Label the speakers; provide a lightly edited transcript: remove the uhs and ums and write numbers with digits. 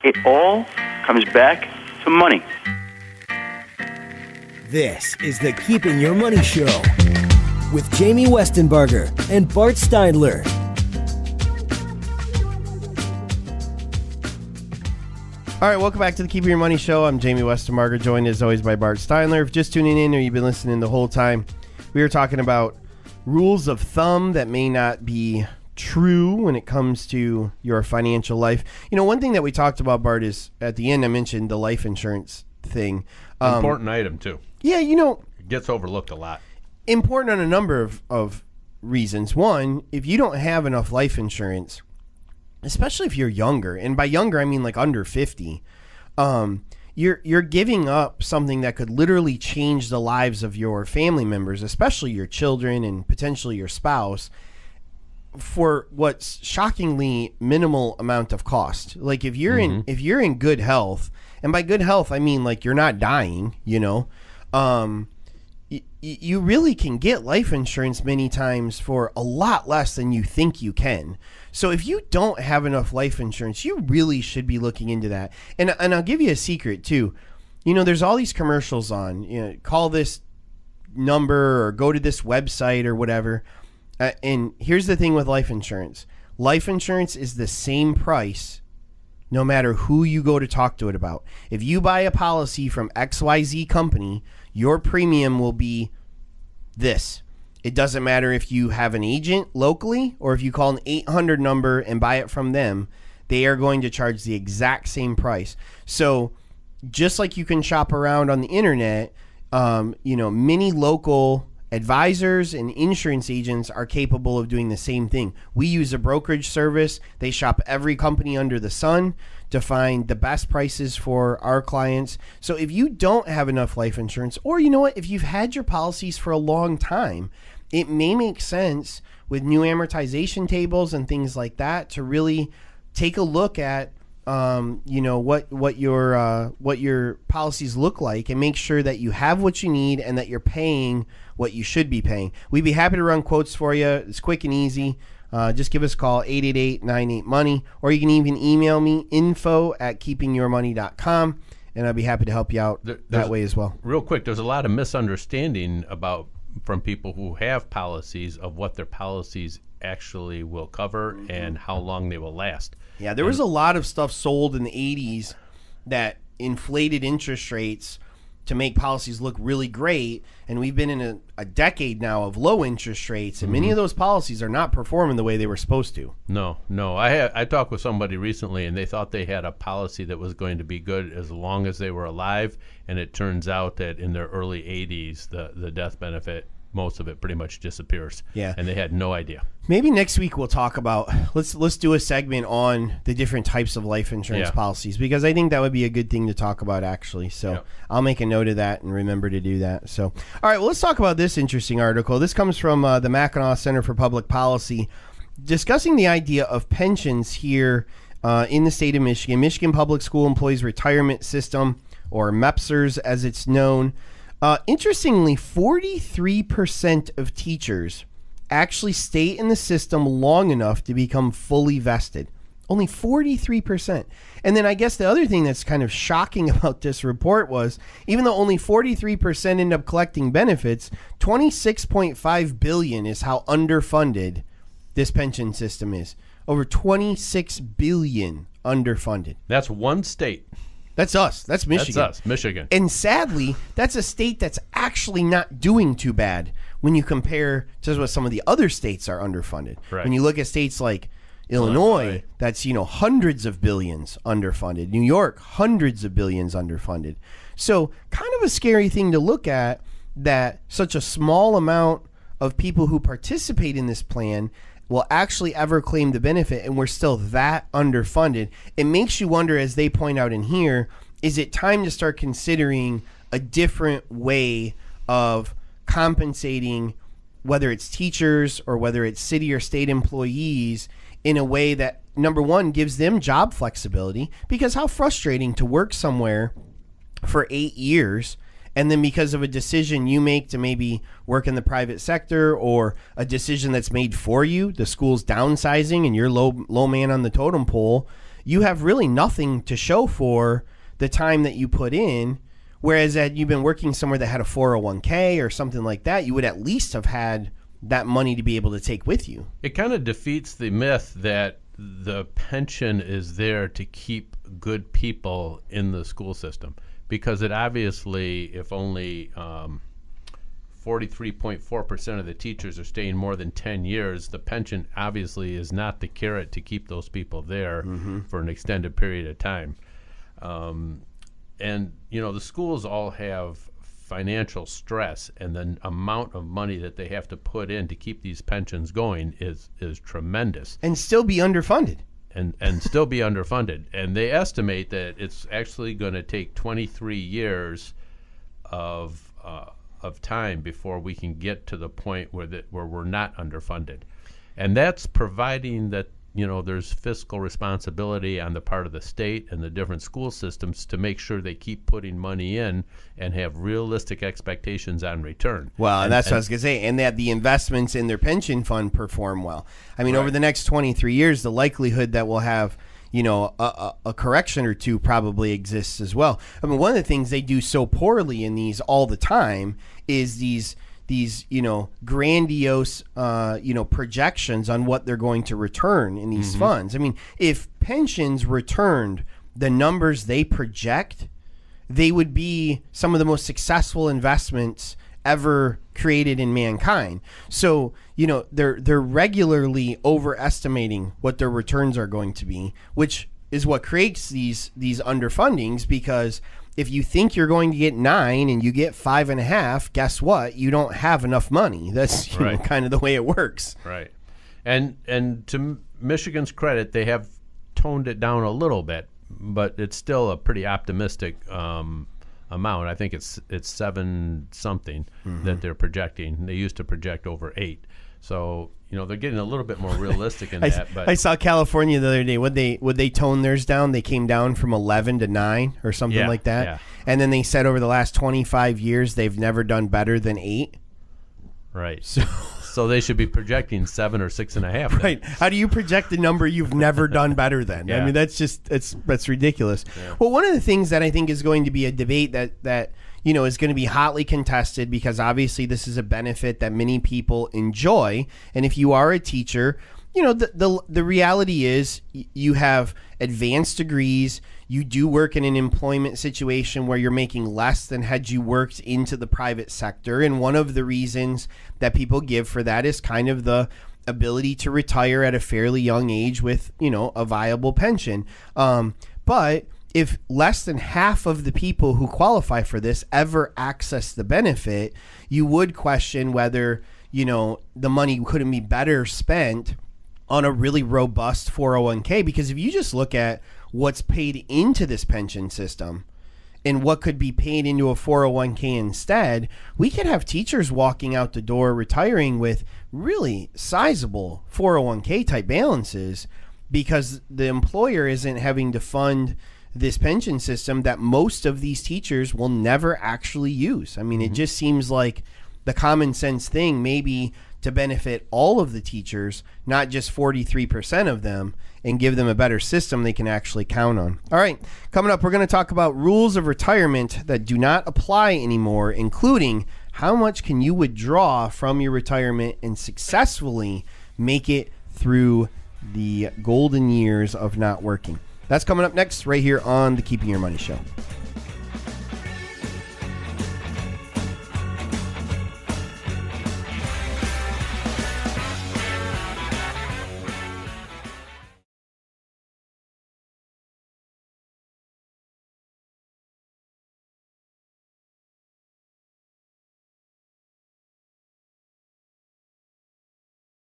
Speaker 1: It all comes back to money.
Speaker 2: This is the Keeping Your Money Show with Jamie Westenbarger and Bart Steindler.
Speaker 3: All right, welcome back to the Keeping Your Money Show. I'm Jamie Westenbarger, joined as always by Bart Steindler. If just tuning in or you've been listening the whole time, we are talking about rules of thumb that may not be true when it comes to your financial life. You know, one thing that we talked about, Bart, is at the end I mentioned the life insurance thing.
Speaker 4: Important item, too.
Speaker 3: Yeah, you know.
Speaker 4: It gets overlooked a lot.
Speaker 3: Important on a number of reasons. One, if you don't have enough life insurance, especially if you're younger, and by younger I mean like under 50, you're giving up something that could literally change the lives of your family members, especially your children and potentially your spouse, for what's shockingly minimal amount of cost. Like if you're in good health, and by good health I mean like you're not dying, you know, you really can get life insurance many times for a lot less than you think you can. So if you don't have enough life insurance, you really should be looking into that. And I'll give you a secret too. You know, there's all these commercials on, you know, call this number or go to this website or whatever. And here's the thing with life insurance. Life insurance is the same price no matter who you go to talk to it about. If you buy a policy from XYZ company, your premium will be this. It doesn't matter if you have an agent locally or if you call an 800 number and buy it from them, they are going to charge the exact same price. So just like you can shop around on the internet, you know, many local advisors and insurance agents are capable of doing the same thing. We use a brokerage service. They shop every company under the sun to find the best prices for our clients. So if you don't have enough life insurance, or you know what, if you've had your policies for a long time, it may make sense with new amortization tables and things like that to really take a look at you know, what your policies look like and make sure that you have what you need and that you're paying what you should be paying. We'd be happy to run quotes for you. It's quick and easy. Just give us a call, 888-98-MONEY, or you can even email me, info@keepingyourmoney.com, and I'd be happy to help you out that way as well.
Speaker 4: Real quick, there's a lot of misunderstanding from people who have policies of what their policies actually will cover and how long they will last.
Speaker 3: Yeah, there was a lot of stuff sold in the 80s that inflated interest rates to make policies look really great, and we've been in a decade now of low interest rates, and many of those policies are not performing the way they were supposed to.
Speaker 4: No. I talked with somebody recently, and they thought they had a policy that was going to be good as long as they were alive, and it turns out that in their early 80s, the death benefit, most of it pretty much disappears.
Speaker 3: Yeah.
Speaker 4: And they had no idea.
Speaker 3: Maybe next week we'll talk about, let's do a segment on the different types of life insurance policies, because I think that would be a good thing to talk about actually. So I'll make a note of that and remember to do that. So, all right, well, let's talk about this interesting article. This comes from the Mackinac Center for Public Policy, discussing the idea of pensions here in the state of Michigan, Michigan Public School Employees Retirement System, or MEPSERS as it's known. Interestingly, 43% of teachers actually stay in the system long enough to become fully vested. Only 43%. And then I guess the other thing that's kind of shocking about this report was, even though only 43% end up collecting benefits, $26.5 billion is how underfunded this pension system is. Over $26 billion underfunded.
Speaker 4: That's one state.
Speaker 3: That's us. That's Michigan.
Speaker 4: That's us, Michigan.
Speaker 3: And sadly, that's a state that's actually not doing too bad when you compare to what some of the other states are underfunded.
Speaker 4: Right.
Speaker 3: When you look at states like Illinois, that's, you know, hundreds of billions underfunded. New York, hundreds of billions underfunded. So kind of a scary thing to look at, that such a small amount of people who participate in this plan will actually ever claim the benefit, and we're still that underfunded. It makes you wonder, as they point out in here, is it time to start considering a different way of compensating, whether it's teachers or whether it's city or state employees, in a way that, number one, gives them job flexibility? Because how frustrating to work somewhere for 8 years, and then because of a decision you make to maybe work in the private sector, or a decision that's made for you, the school's downsizing and you're low man on the totem pole, you have really nothing to show for the time that you put in. Whereas had you been working somewhere that had a 401k or something like that, you would at least have had that money to be able to take with you.
Speaker 4: It kind of defeats the myth that the pension is there to keep good people in the school system, because it obviously, if only 43.4% of the teachers are staying more than 10 years, the pension obviously is not the carrot to keep those people there for an extended period of time. And, the schools all have financial stress, and the amount of money that they have to put in to keep these pensions going is tremendous.
Speaker 3: And still be underfunded.
Speaker 4: And still be underfunded. And they estimate that it's actually going to take 23 years of time before we can get to the point where we're not underfunded. And that's providing that there's fiscal responsibility on the part of the state and the different school systems to make sure they keep putting money in and have realistic expectations on return.
Speaker 3: Well, and that's what I was going to say, and that the investments in their pension fund perform well. I mean,
Speaker 4: Right.
Speaker 3: over the next 23 years, the likelihood that we'll have a correction or two probably exists as well. I mean, one of the things they do so poorly in these all the time is these grandiose projections on what they're going to return in these funds. I mean, if pensions returned the numbers they project, they would be some of the most successful investments ever created in mankind. So, they're regularly overestimating what their returns are going to be, which is what creates these underfundings, because if you think you're going to get 9 and you get 5.5, guess what? You don't have enough money. That's
Speaker 4: Right.
Speaker 3: kind of the way it works.
Speaker 4: Right. And to Michigan's credit, they have toned it down a little bit, but it's still a pretty optimistic amount. I think it's 7 something that they're projecting. They used to project over 8. So, they're getting a little bit more realistic in that. But
Speaker 3: I saw California the other day. Would they tone theirs down? They came down from 11 to 9 or something
Speaker 4: Yeah,
Speaker 3: like that.
Speaker 4: yeah.
Speaker 3: And then they said over the last 25 years, they've never done better than 8.
Speaker 4: right. So they should be projecting 7 or 6.5. then.
Speaker 3: Right. How do you project a number you've never done better than? I
Speaker 4: Yeah.
Speaker 3: mean, that's ridiculous.
Speaker 4: Yeah.
Speaker 3: Well, one of the things that I think is going to be a debate that is going to be hotly contested, because obviously this is a benefit that many people enjoy. And if you are a teacher, the reality is you have advanced degrees. You do work in an employment situation where you're making less than had you worked into the private sector. And one of the reasons that people give for that is kind of the ability to retire at a fairly young age with, a viable pension. But if less than half of the people who qualify for this ever access the benefit, you would question whether, the money couldn't be better spent on a really robust 401k. Because if you just look at what's paid into this pension system and what could be paid into a 401k instead, we could have teachers walking out the door retiring with really sizable 401k type balances, because the employer isn't having to fund this pension system that most of these teachers will never actually use. I mean, it just seems like the common sense thing, maybe to benefit all of the teachers, not just 43% of them, and give them a better system they can actually count on. All right, coming up, we're going to talk about rules of retirement that do not apply anymore, including how much can you withdraw from your retirement and successfully make it through the golden years of not working. That's coming up next right here on the Keeping Your Money Show.